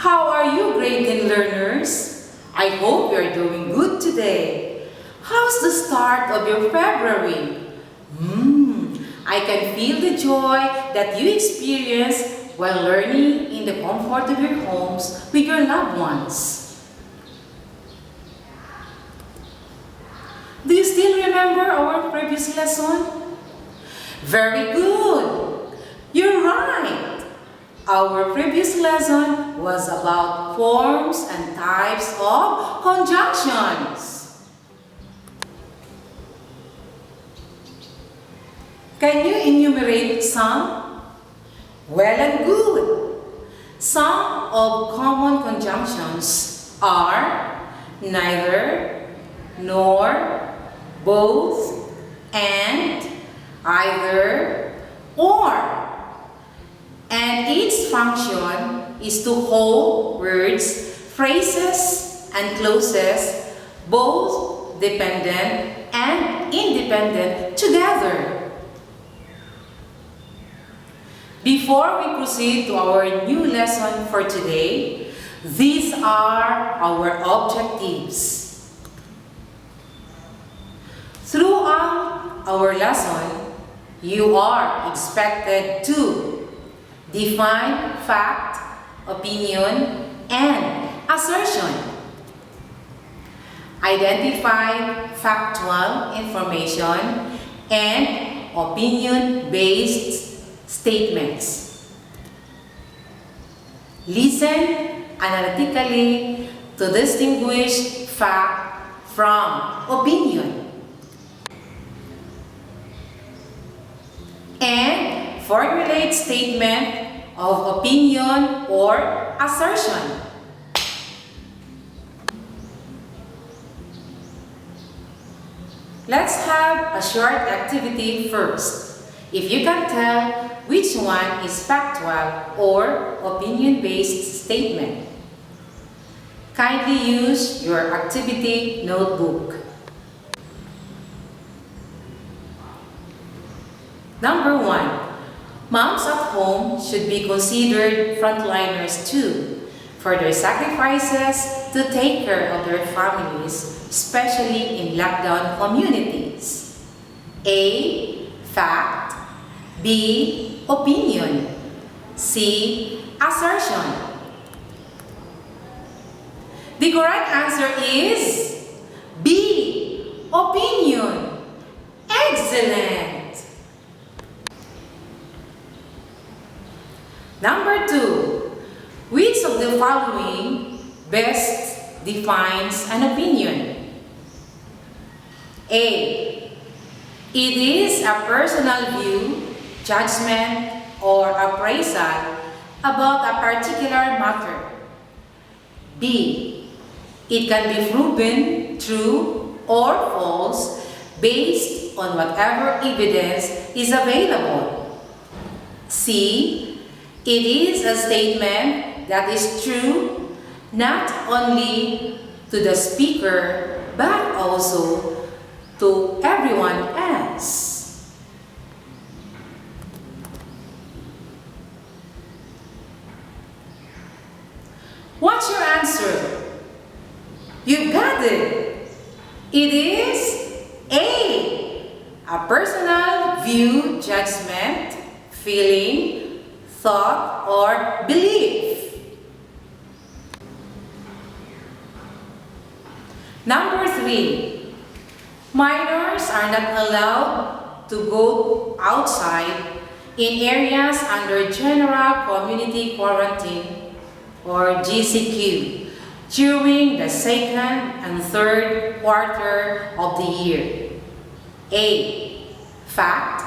How are you, grade 10 learners? I hope you are doing good today. How's the start of your February? I can feel the joy that you experience while learning in the comfort of your homes with your loved ones. Do you still remember our previous lesson? Very good! You're right! Our previous lesson was about forms and types of conjunctions. Can you enumerate some? Well and good. Some of common conjunctions are neither, nor, both, and, either, or. And its function is to hold words, phrases, and clauses, both dependent and independent, together. Before we proceed to our new lesson for today, these are our objectives. Throughout our lesson, you are expected to define fact, opinion, and assertion. Identify factual information and opinion-based statements. Listen analytically to distinguish fact from opinion. And formulate statement of opinion or assertion. Let's have a short activity first. If you can tell which one is factual or opinion-based statement, kindly use your activity notebook. Number 1. Moms at home should be considered frontliners too, for their sacrifices to take care of their families, especially in lockdown communities. A. Fact. B. Opinion. C. Assertion. The correct answer is B. Opinion. Excellent! Number 2. Which of the following best defines an opinion? A. It is a personal view, judgment, or appraisal about a particular matter. B. It can be proven true or false based on whatever evidence is available. C. It is a statement that is true not only to the speaker but also to everyone else. What's your answer? You got it! It is A. A personal view, judgment, feeling, thought, or belief. Number 3. Minors are not allowed to go outside in areas under General Community Quarantine or GCQ during the second and third quarter of the year. A. Fact.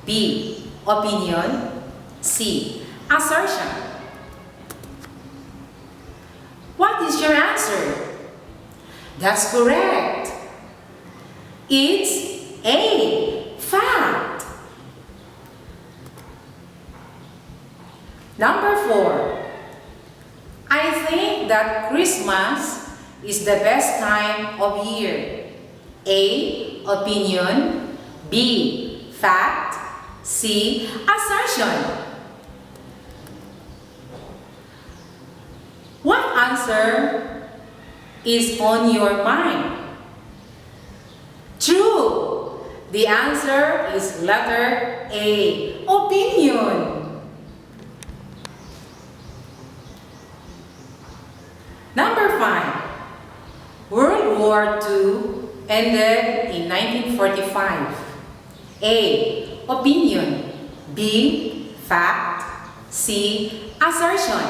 B. Opinion. C. Assertion. What is your answer? That's correct. It's A. Fact. Number 4. I think that Christmas is the best time of year. A. Opinion. B. Fact. C. Assertion. answer is on your mind? True! The answer is letter A, opinion. Number 5. World War II ended in 1945. A. Opinion. B. Fact. C. Assertion.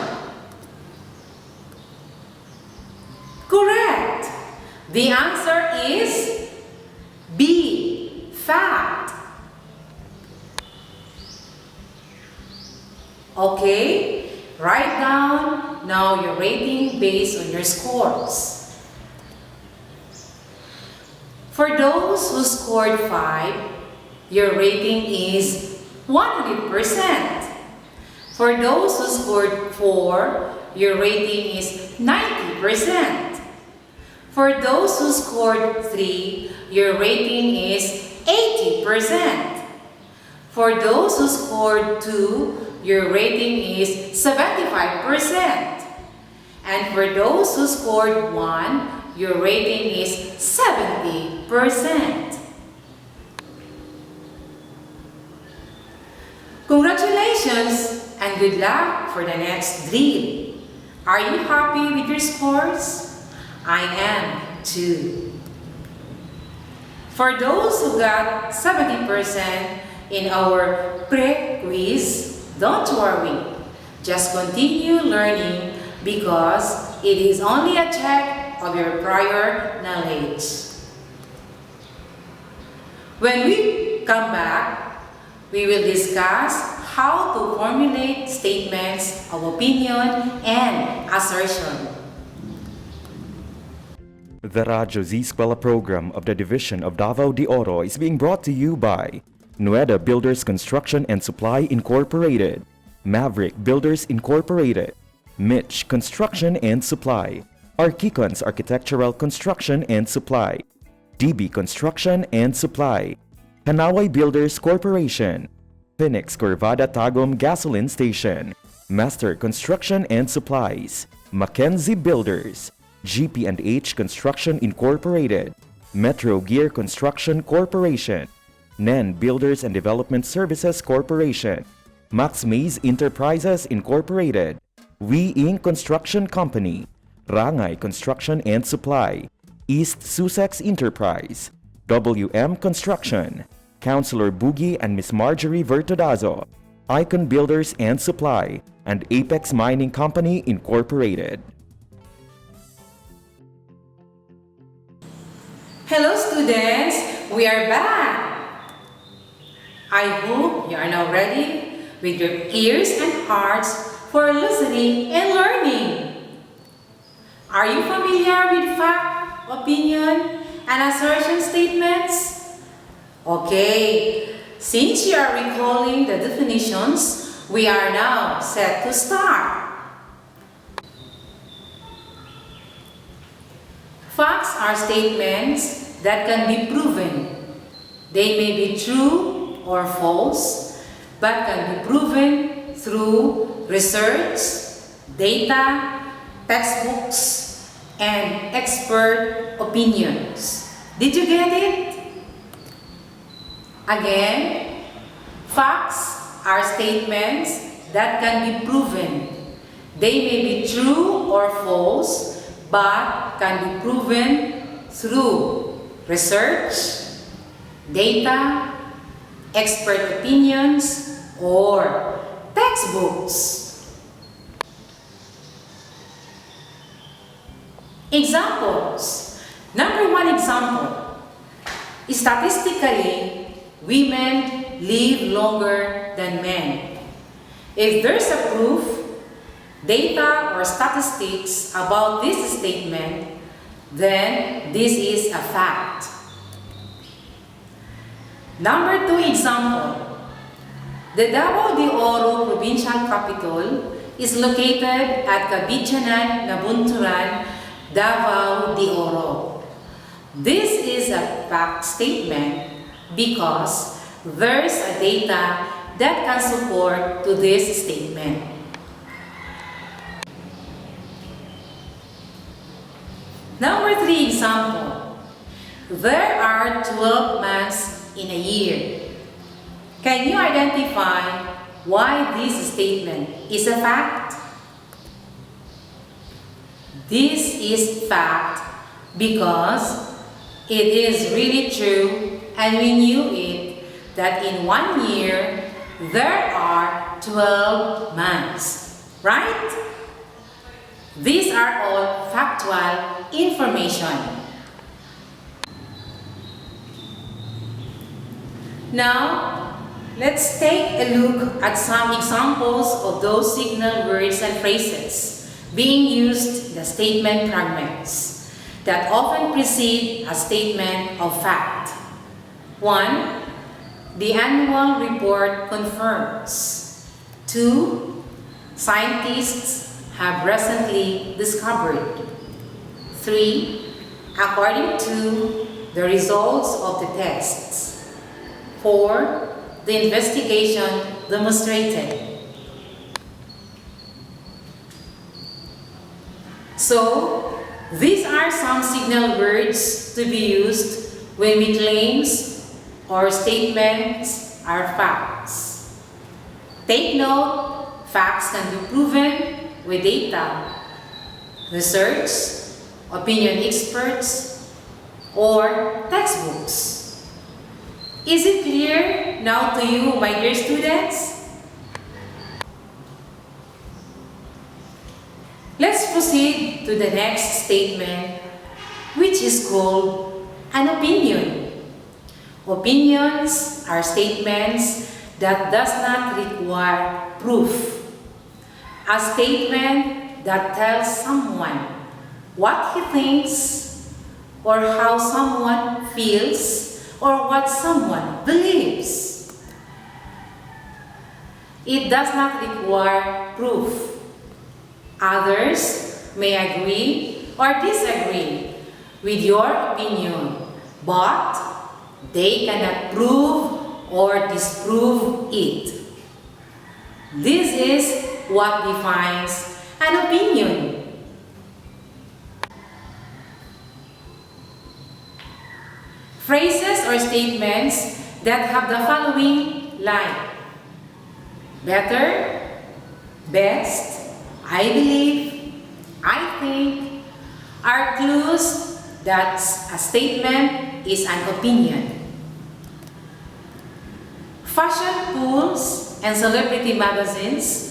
Correct! The answer is B. Fact. Okay, write down now your rating based on your scores. For those who scored 5, your rating is 100%. For those who scored 4, your rating is 90%. For those who scored 3, your rating is 80%. For those who scored 2, your rating is 75%. And for those who scored 1, your rating is 70%. Congratulations and good luck for the next drill. Are you happy with your scores? I am too. For those who got 70% in our pre-quiz, don't worry. Just continue learning because it is only a check of your prior knowledge. When we come back, we will discuss how to formulate statements of opinion and assertion. The Radyo Z-eskwela program of the Division of Davao de Oro is being brought to you by 𝗬𝗺 Builders Construction and Supply Incorporated, Maverick Builders Incorporated, Mitch Construction and Supply, Archicons Architectural Construction and Supply, DB Construction and Supply, Hanaway Builders Corporation, 𝗘𝗃𝗃𝗀𝘆 Gasoline Station, Master Construction and Supplies, Mackenzie Builders, GP&H Construction Incorporated, Metro Gear Construction Corporation, NEN Builders and Development Services Corporation, Max Mays Enterprises Incorporated, We Inc. Construction Company, Rangay Construction and Supply, East Sussex Enterprise, WM Construction, Councilor Boogie and Miss Marjorie Vertodazo, Icon Builders and Supply, and Apex Mining Company Incorporated. Hello students, we are back. I hope you are now ready with your ears and hearts for listening and learning. Are you familiar with fact, opinion, and assertion statements? Okay, since you are recalling the definitions, we are now set to start. Facts are statements that can be proven. They may be true or false, but can be proven through research, data, textbooks, and expert opinions. Did you get it? Again, facts are statements that can be proven. They may be true or false, but can be proven through research, data, expert opinions, or textbooks. Examples. Number 1 example. Statistically, women live longer than men. If there's a proof, data, or statistics about this statement, then this is a fact. Number 2 example. The Davao de Oro provincial capital is located at Cabidyanan, Nabunturan, Davao de Oro. This is a fact statement because there's a data that can support to this statement. for the example, there are 12 months in a year. Can you identify why this statement is a fact? This is fact because it is really true and we knew it that in 1 year there are 12 months, right? These are all factual information. Now, let's take a look at some examples of those signal words and phrases being used in the statement fragments that often precede a statement of fact. 1. The annual report confirms. 2. Scientists have recently discovered. 3. According to the results of the tests. 4. The investigation demonstrated. So, these are some signal words to be used when we claims or statements are facts. Take note, facts can be proven with data, research, opinion experts, or textbooks. Is it clear now to you, my dear students? Let's proceed to the next statement, which is called an opinion. Opinions are statements that does not require proof. A statement that tells someone what he thinks or how someone feels or what someone believes. It does not require proof. Others may agree or disagree with your opinion, but they cannot prove or disprove it. This is what defines an opinion. Phrases or statements that have the following line: better, best, I believe, I think, are clues that a statement is an opinion. Fashion pools and celebrity magazines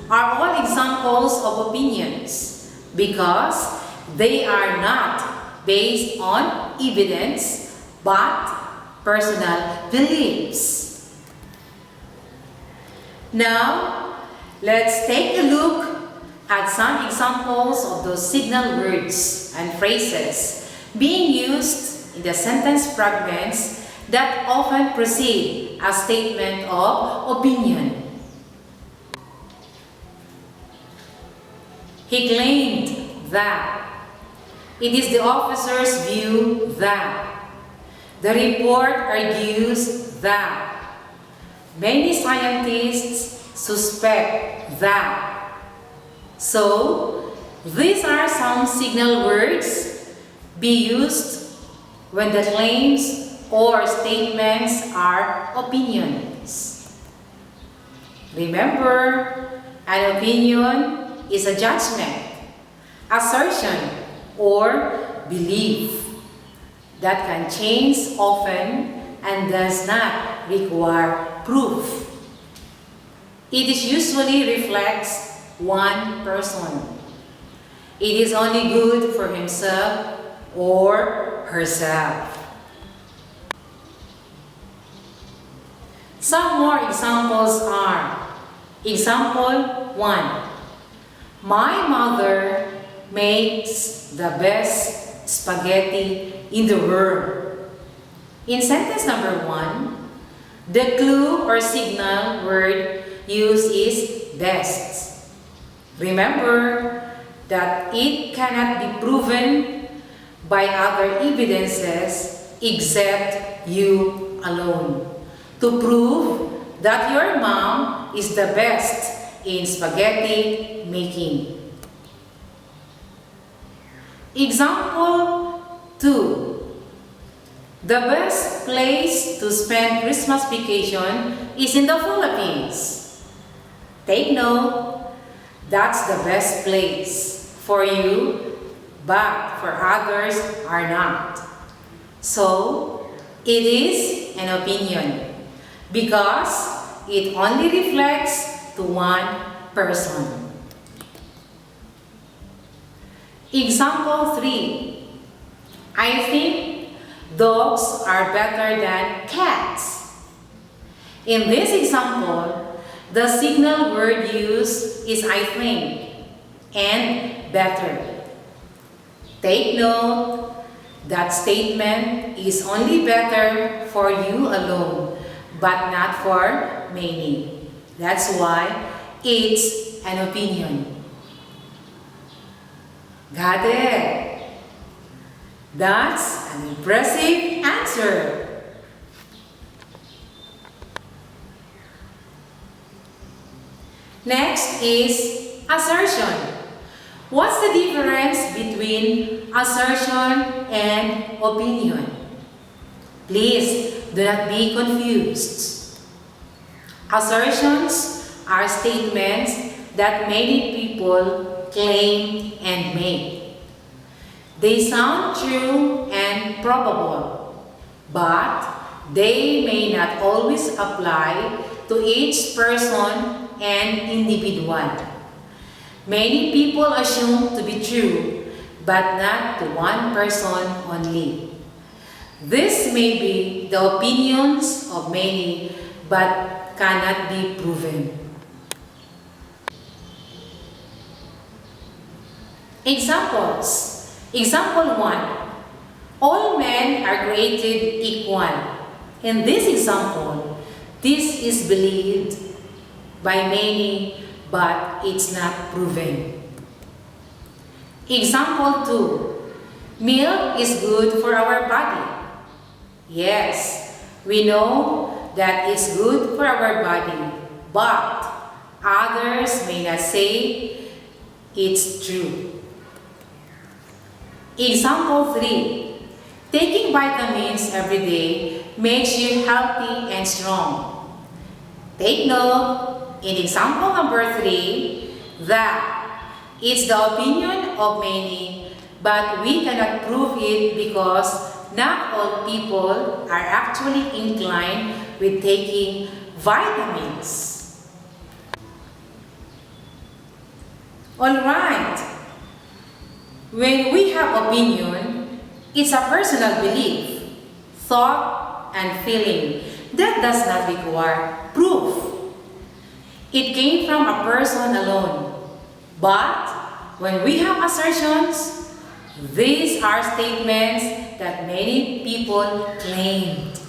are all examples of opinions because they are not based on evidence but personal beliefs. Now, let's take a look at some examples of those signal words and phrases being used in the sentence fragments that often precede a statement of opinion. He claimed that. It is the officer's view that. The report argues that. Many scientists suspect that. So, these are some signal words be used when the claims or statements are opinions. Remember, an opinion is a judgment, assertion, or belief that can change often and does not require proof. It is usually reflects one person. It is only good for himself or herself. Some more examples are: example 1. My mother makes the best spaghetti in the world. In sentence number 1, the clue or signal word used is best. Remember that it cannot be proven by other evidences except you alone to prove that your mom is the best in spaghetti making. Example 2. The best place to spend Christmas vacation is in the Philippines. Take note, that's the best place for you, but for others are not. So, it is an opinion because it only reflects to one person. Example 3. I think dogs are better than cats. In this example, the signal word used is I think and better. Take note, that statement is only better for you alone, but not for many. That's why it's an opinion. Got it? That's an impressive answer. Next is assertion. What's the difference between assertion and opinion? Please do not be confused. Assertions are statements that many people claim and make. They sound true and probable, but they may not always apply to each person and individual. Many people assume to be true, but not to one person only. This may be the opinions of many, but cannot be proven. Examples. Example 1. All men are created equal. In this example, this is believed by many, but it's not proven. Example 2. Milk is good for our body. Yes, we know that it's good for our body, but others may not say it's true. Example 3. Taking vitamins every day makes you healthy and strong. Take note, in example number 3, that it's the opinion of many, but we cannot prove it because not all people are actually inclined with taking vitamins. Alright, when we have opinion, it's a personal belief, thought, and feeling that does not require proof. It came from a person alone. But when we have assertions, these are statements that many people claimed.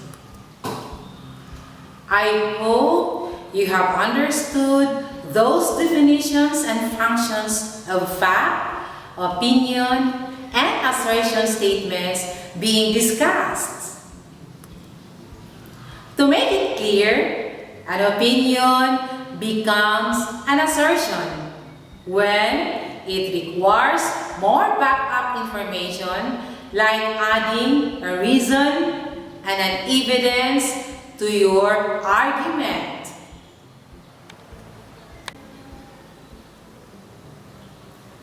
I hope you have understood those definitions and functions of fact, opinion, and assertion statements being discussed. To make it clear, an opinion becomes an assertion when it requires more backup information, like adding a reason and an evidence to your argument.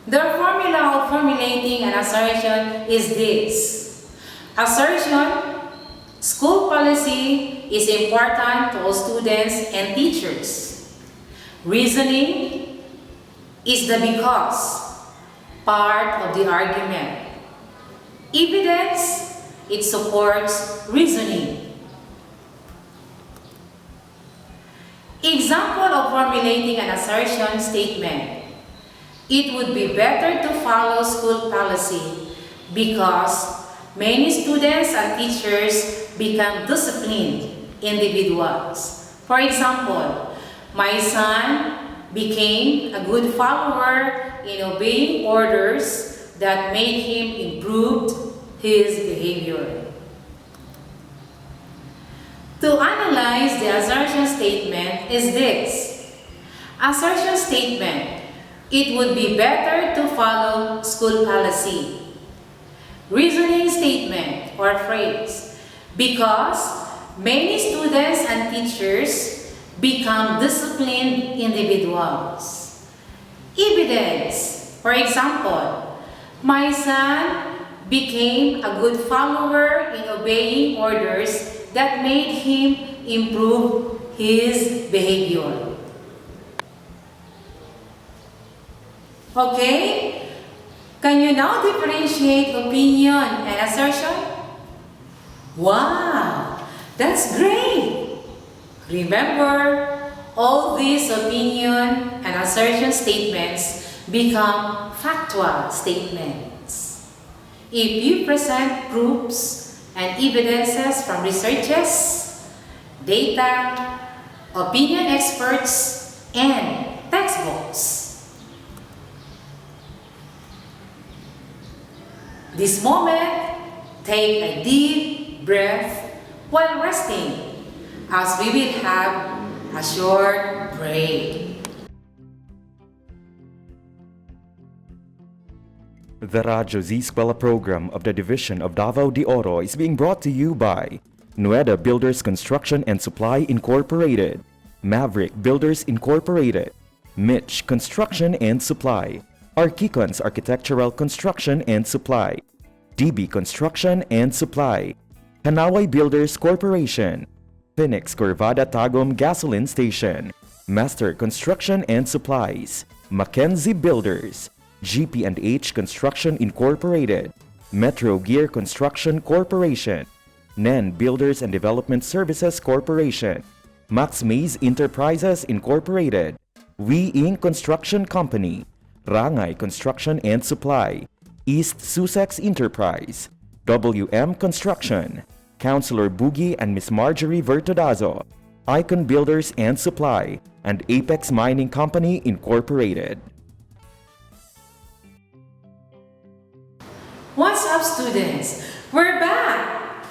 The formula of formulating an assertion is this. Assertion, school policy is important to all students and teachers. Reasoning is the because, part of the argument. Evidence, it supports reasoning. Example of formulating an assertion statement. It would be better to follow school policy because many students and teachers become disciplined individuals. For example, my son became a good follower in obeying orders that made him improve his behavior. To analyze the assertion statement is this. Assertion statement. It would be better to follow school policy. reasoning statement or phrase because many students and teachers become disciplined individuals. Evidence, for example, my son became a good follower in obeying orders that made him improve his behavior. Okay? Can you now differentiate opinion and assertion? Wow! That's great! Remember, all these opinion and assertion statements become factual statements. If you present proofs and evidences from researches, data, opinion experts, and textbooks. This moment, take a deep breath while resting as we will have a short break. The Radyo Z-eskwela program of the Division of Davao de Oro is being brought to you by 𝗬𝗺 Builders Construction and Supply Incorporated, Maverick Builders Incorporated, Mitch Construction and Supply, 𝗘𝗃𝗃𝗀𝗀 Architectural Construction and Supply, DB Construction and Supply, Hanaway Builders Corporation, 𝗘𝗃𝗃𝗲𝗀𝘆𝗃 Gasoline Station, Master Construction and Supplies, Mackenzie Builders, GP&H Construction Incorporated, Metro Gear Construction Corporation, NEN Builders and Development Services Corporation, Max Mays Enterprises Incorporated, We Inc. Construction Company, Rangay Construction and Supply, East Sussex Enterprise, WM Construction, Councilor Boogie and Miss Marjorie Vertodazo, Icon Builders and Supply, and Apex Mining Company Incorporated. What's up, students? We're back!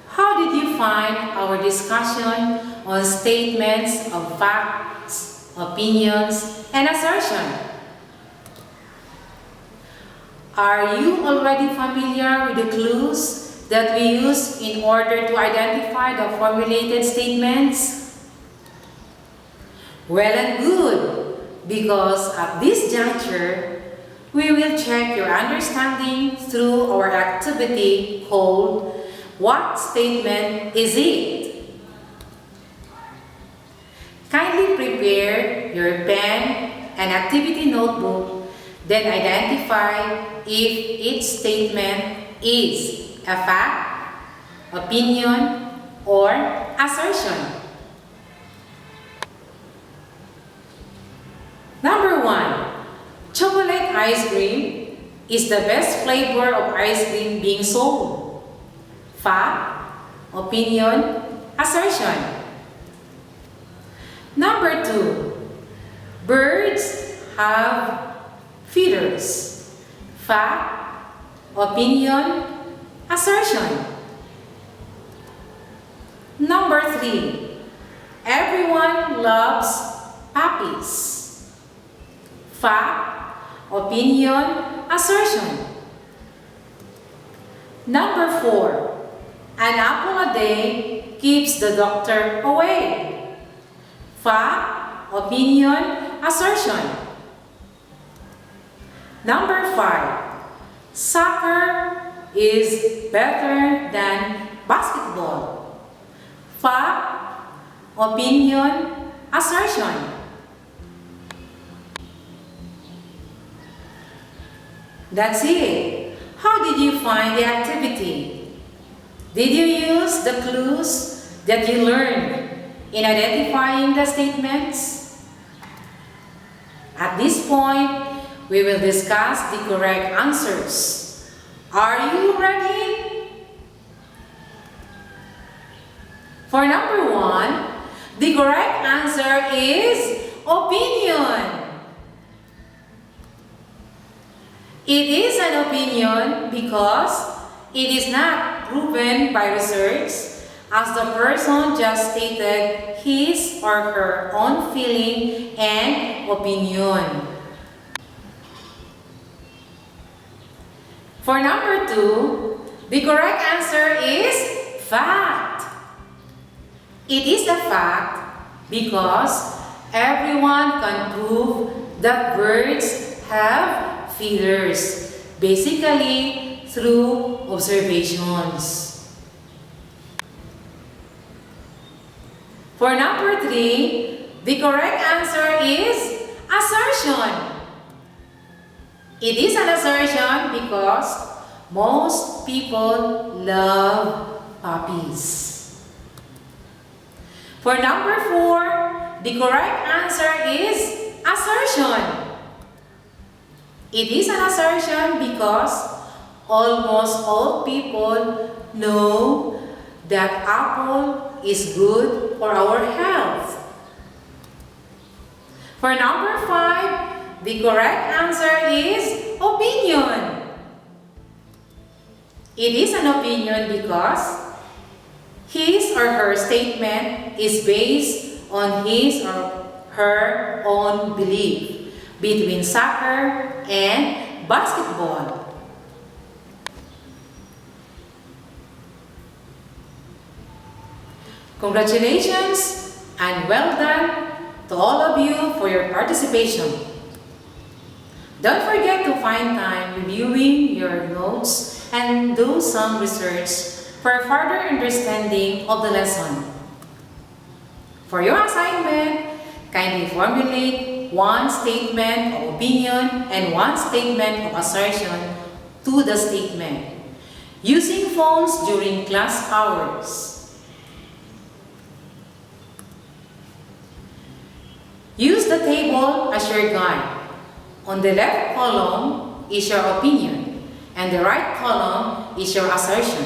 How did you find our discussion on statements of facts, opinions, and assertion? Are you already familiar with the clues that we use in order to identify the formulated statements? Well and good, because at this juncture, we will check your understanding through our activity called What Statement Is It? Kindly prepare your pen and activity notebook, then identify if each statement is a fact, opinion, or assertion. Number 1. Chocolate ice cream is the best flavor of ice cream being sold. Fact, opinion, assertion. Number 2. Birds have feathers. Fact, opinion, assertion. Number 3. Everyone loves puppies. Fact, opinion, assertion. Number 4. An apple a day keeps the doctor away. Fact, opinion, assertion. Number 5. Soccer is better than basketball. Fact, opinion, assertion. That's it. How did you find the activity? Did you use the clues that you learned in identifying the statements? At this point, we will discuss the correct answers. Are you ready? For number 1, the correct answer is opinion. It is an opinion because it is not proven by research, as the person just stated his or her own feeling and opinion. For number 2, the correct answer is fact. It is a fact because everyone can prove that birds have feathers, basically through observations. For number 3, the correct answer is assertion. It is an assertion because most people love puppies. For number 4, the correct answer is assertion. It is an assertion because almost all people know that apple is good for our health. For number 5, the correct answer is opinion. It is an opinion because his or her statement is based on his or her own belief between soccer and basketball. Congratulations and well done to all of you for your participation. Don't forget to find time reviewing your notes and do some research for further understanding of the lesson. For your assignment, kindly formulate one statement of opinion and one statement of assertion to the statement using phones during class hours. Use the table as your guide. On the left column is your opinion, and the right column is your assertion.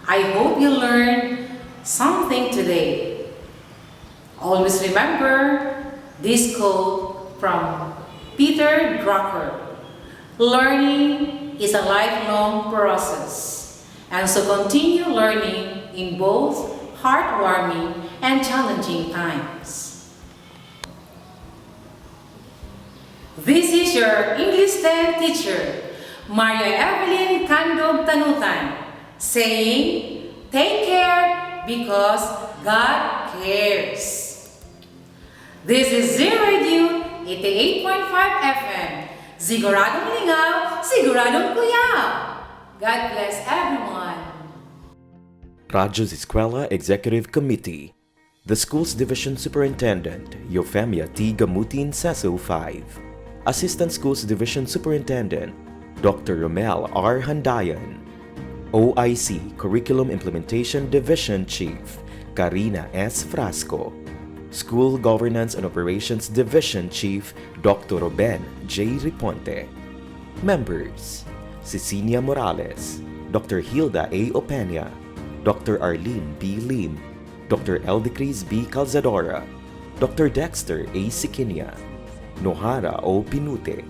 I hope you learned something today. Always remember this quote from Peter Drucker: learning is a lifelong process, and so continue learning in both heartwarming and challenging times. This is your English 10 teacher, Maria Evelyn Candog Tanutan, saying, take care because God cares. This is Z Radio 88.5 FM. Siguradong lingaw, siguradong kuyaw. God bless everyone. 𝗧𝗃𝗃𝗃 Executive Committee, the School's Division Superintendent, 𝗘𝗃𝗃𝗃𝗀𝗆, Assistant Schools Division Superintendent, Dr. Romel R. Handayan, OIC Curriculum Implementation Division Chief, Karina S. Frasco, School Governance and Operations Division Chief, Dr. Ruben J. Riponte. Members: Cecilia Morales, Dr. Hilda A. Opeña, Dr. Arlene B. Lim, Dr. 𝗘𝗃𝗃𝗃𝗃, Dr. Dexter A. Siquinia, Nohara O. Pinute,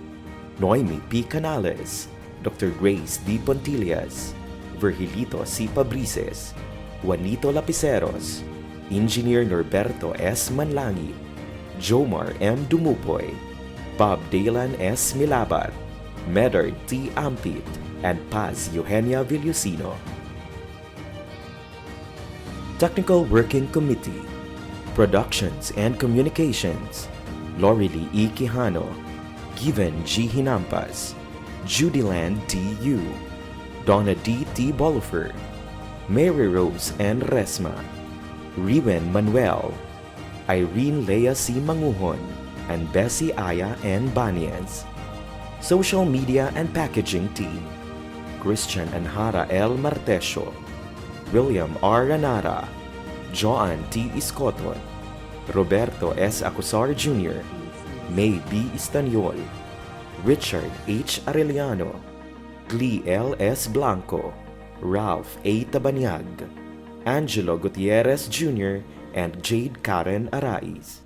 Noemi P. Canales, Dr. Grace D. Pontillas, Virgilito C. Pabrices, Juanito Lapiceros, Engineer Norberto S. Manlangi, Jomar M. Dumupoy, Bob Daylan S. Milabat, Medard T. Ampit, and Paz Eugenia Villusino. Technical Working Committee, Productions and Communications, Lorely E. Quijano, Given G. Hinampas, Judyland D. Yu, Donna D. 𝗃𝗏𝗆, Mary Rose N. Resma, Riwen Manuel, Irene Lea C. Manguhon, and Bessie Aya N. Baniez. Social Media and Packaging Team, Christian Anhara L. Martesio, William R. Ranara, Joan T. Iscoton, Roberto S. Acusar Jr., May B. Istaniol, Richard H. Arellano, Glee L. S. Blanco, Ralph A. Tabanyag, Angelo Gutierrez Jr., and Jade Karen Araiz.